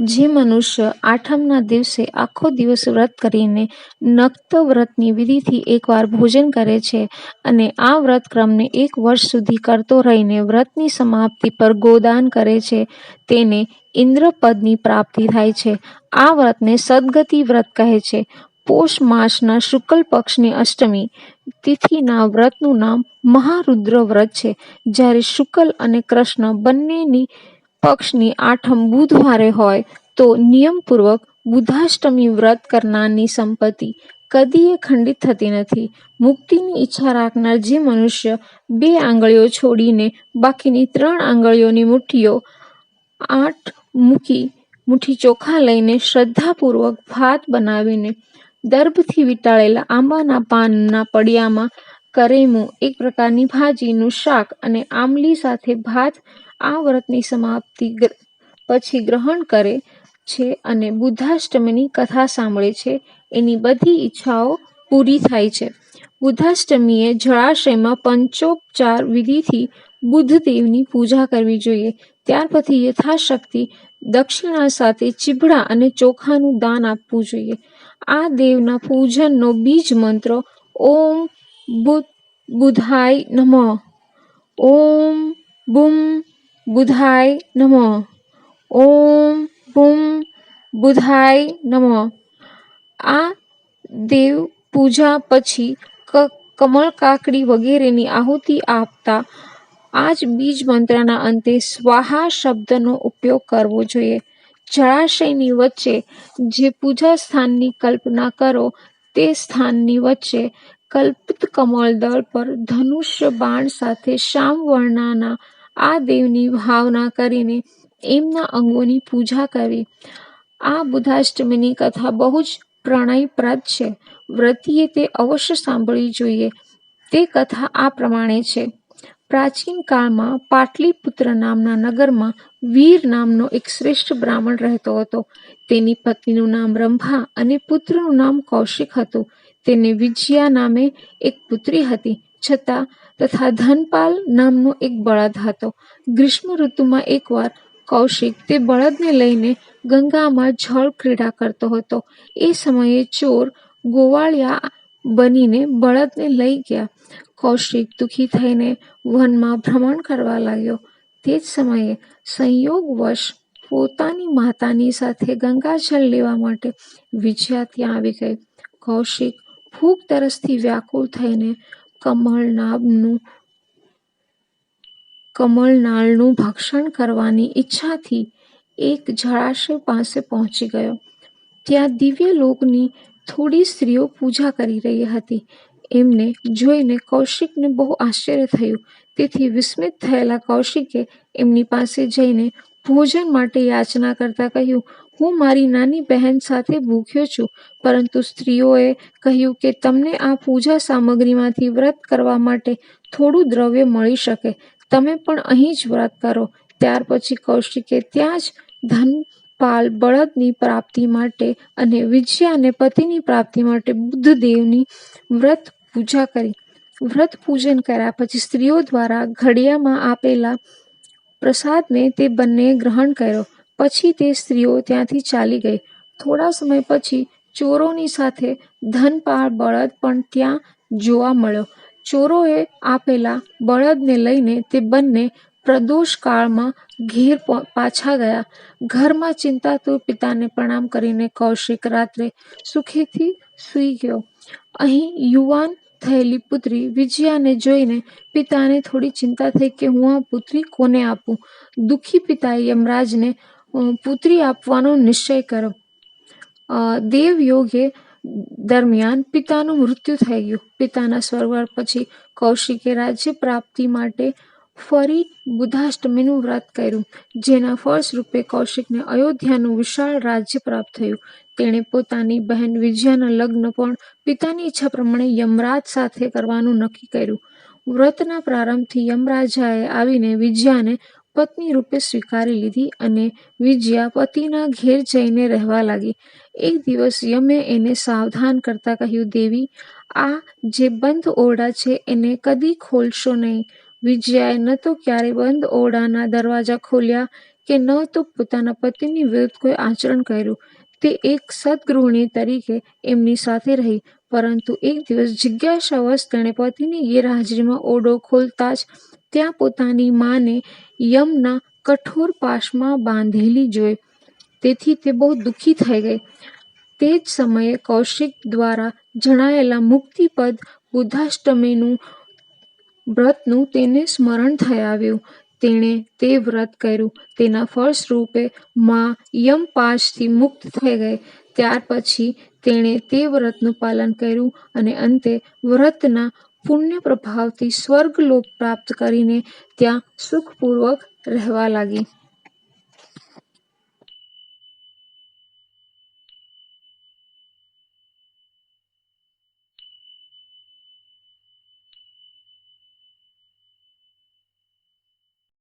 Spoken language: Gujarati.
જે મનુષ્ય આઠમના દિવસે આખો દિવસ વ્રત કરીને નક્ત વ્રતની વિધિથી એકવાર ભોજન કરે છે અને આ વ્રત ક્રમને 1 વર્ષ સુધી કરતો રહીને વ્રતની સમાપ્તિ પર ગોદાન કરે છે, તેને ઇન્દ્રપદની પ્રાપ્તિ થાય છે. આ વ્રતને સદગતિ વ્રત કહે છે. પોષ માસના શુક્લ પક્ષની અષ્ટમી તિથિના વ્રતનું નામ મહારુદ્ર વ્રત છે. જ્યારે શુક્લ અને કૃષ્ણ બંનેની પક્ષની આઠમ બુધવારે હોય તો નિયમપૂર્વક બુધાષ્ટમી વ્રત કરનારની સંપત્તિ કદીય ખંડિત થતી નથી. મુક્તિની ઈચ્છા રાખનાર જે મનુષ્ય 2 આંગળીઓ છોડીને બાકીની 3 આંગળીઓની મુઠ્ઠીઓ 8 મુઠ્ઠી ચોખા લઈને શ્રદ્ધાપૂર્વક ભાત બનાવીને દર્ભથી વીંટાળેલા આંબાના પાનના પડિયામાં કરેમું એક પ્રકારની ભાજીનું શાક અને આમલી સાથે ભાત આ વ્રતની સમાપ્તિ પછી ગ્રહણ કરે છે અને બુધાષ્ટમીની કથા સાંભળે છે, એની બધી ઈચ્છાઓ પૂરી થાય છે. બુધાષ્ટમીએ જળાશયમાં પંચોપચાર વિધિથી બુધદેવની પૂજા કરવી જોઈએ. ત્યાર પછી યથાશક્તિ દક્ષિણા સાથે ચીભડા અને ચોખાનું દાન આપવું જોઈએ. આ દેવના પૂજનનો બીજ મંત્ર ઓમ બુધાય નમઃ, ઓમ બુમ બુધાય નમઃ, ઓમ બુમ બુધાય નમઃ. આ દેવ પૂજા પછી કમળ કાકડી વગેરેની આહુતિ આપતા આ જ બીજ મંત્રના અંતે સ્વાહા શબ્દનો ઉપયોગ કરવો જોઈએ. જળાશયની વચ્ચે જે પૂજા સ્થાનની કલ્પના કરો તે સ્થાનની વચ્ચે કલ્પિત કમળદળ પર ધનુષ્ય બાણ સાથે શ્યામ વર્ણના આ દેવની ભાવના કરીને એમના અંગોની પૂજા કરવી. આ બુધાષ્ટમીની કથા બહુ જ પ્રણયપ્રદ છે. વ્રતીએ તે અવશ્ય સાંભળવી જોઈએ. તે કથા આ પ્રમાણે છે. પ્રાચીન કાળમાં પાટલીપુત્ર નામના નગરમાં વીર નામનો એક શ્રેષ્ઠ બ્રાહ્મણ રહેતો હતો. તેની પત્નીનું નામ રંભા અને પુત્રનું નામ કૌશિક હતું. તેને વિજયા નામે એક પુત્રી હતી તથા ધનપાલ નામનો એક બળદ હતો. ગ્રીષ્મ ઋતુમાં એકવાર કૌશિક તે બળદને લઈને ગંગામાં જળ ક્રીડા કરતો હતો. એ સમયે ચોર ગોવાળિયા બનીને બળદને લઈ ગયા. કૌશિક દુઃખી થઈને વનમાં ભ્રમણ કરવા લાગ્યો. તે જ સમયે સંયોગવશ પોતાની માતાની સાથે ગંગાજળ લેવા માટે વિજયા ત્યાં આવી ગઈ. કૌશિક ભૂખ તરસથી વ્યાકુળ થઈને કમળનાળનું ભક્ષણ કરવાની ઈચ્છાથી એક જળાશય પાસે પહોંચી ગયો. ત્યાં દિવ્ય લોકની થોડી સ્ત્રીઓ પૂજા કરી રહી હતી. એમને જોઈને કૌશિકને બહુ આશ્ચર્ય થયું. તેથી વિસ્મિત થયેલા કૌશિકે એમની પાસે જઈને ભોજન માટે યાચના કરતા કહ્યું, હું મારી નાની બહેન સાથે ભૂખ્યો છું, પરંતુ સ્ત્રીઓએ કહ્યું કે તમને આ પૂજા સામગ્રીમાંથી વ્રત કરવા માટે થોડું દ્રવ્ય મળી શકે. તમે પણ અહીં જ વ્રત કરો. ત્યાર પછી કૌશિકે ત્યાં જ ધનપાલ બળદની પ્રાપ્તિ માટે અને વિજયા અને પતિની પ્રાપ્તિ માટે બુધદેવની વ્રત પૂજા કરી. વ્રત પૂજન કર્યા પછી સ્ત્રીઓ દ્વારા ઘડિયામાં આપેલા પ્રસાદને તે બંનેએ ગ્રહણ કર્યો. પછી તે સ્ત્રીઓ ત્યાંથી ચાલી ગઈ. થોડા સમય પછી ચોરોની સાથે ધનપાલ બળદ પણ ત્યાં જોવા મળ્યો. ચોરોએ આપેલા બળદને લઈને તે બંને પ્રદોષકાળમાં ઘેર પાછા ગયા. ઘરમાં ચિંતાતુર પિતાને પ્રણામ કરીને કૌશિક રાત્રે સુખેથી સૂઈ ગયો. અહીં યુવાન થયેલી પુત્રી વિજયાને જોઈને પિતાને થોડી ચિંતા થઈ કે હું આ પુત્રી કોને આપું. દુઃખી પિતાએ યમરાજને પુત્રી આપવાનો નિશ્ચય કર્યો. દેવયોગે દરમિયાન પિતાનું મૃત્યુ થઈ ગયું. પિતાના સ્વર્ગવાસ પછી કૌશિકે રાજ્ય પ્રાપ્તિ માટે ફરી બુધાષ્ટમીનું વ્રત કર્યું. જેના ફળસ્વરૂપે કૌશિકને અયોધ્યાનું વિશાળ રાજ્ય પ્રાપ્ત થયું. તેણે પોતાની બહેન વિજયાના લગ્ન પણ પિતાની ઈચ્છા પ્રમાણે યમરાજ સાથે કરવાનું નક્કી કર્યું. વ્રતના પ્રારંભથી યમરાજાએ આવીને વિજયાને પત્ની રૂપે સ્વીકારી લીધી અને વિજયા પતિના ઘેર જઈને રહેવા લાગી. એક દિવસ યમે એને સાવધાન કરતા કહ્યું, દેવી, આ જે બંધ ઓરડા છે એને કદી ખોલશો નહીં. વિજયાએ ન તો ક્યારેય બંધ ઓરડાના દરવાજા ખોલ્યા કે ન તો પોતાના પતિની વિરુદ્ધ કોઈ આચરણ કર્યું. તે એક સદ્ગૃહિણી તરીકે એમની સાથે રહી. પરંતુ એક દિવસ જિજ્ઞાસાવશ તેણે પતિની ગેરહાજરીમાં ઓરડો ખોલતાં જ ત્યાં પોતાની માને યમના કઠોર પાશમાં બાંધેલી જોઈ. તેથી તે બહુ દુઃખી થઈ ગઈ. તે જ સમયે કૌશિક દ્વારા જણાયેલા મુક્તિપદ બુદ્ધાષ્ટમીનું વ્રતનું તેને સ્મરણ થઈ આવ્યું. તેણે તે વ્રત કર્યું. તેના ફળસ્વરૂપે મા યમપાશથી મુક્ત થઈ ગઈ. ત્યાર પછી તેણે તે વ્રતનું પાલન કર્યું અને અંતે વ્રતના પુણ્ય પ્રભાવથી સ્વર્ગલોક પ્રાપ્ત કરીને ત્યાં સુખપૂર્વક રહેવા લાગી.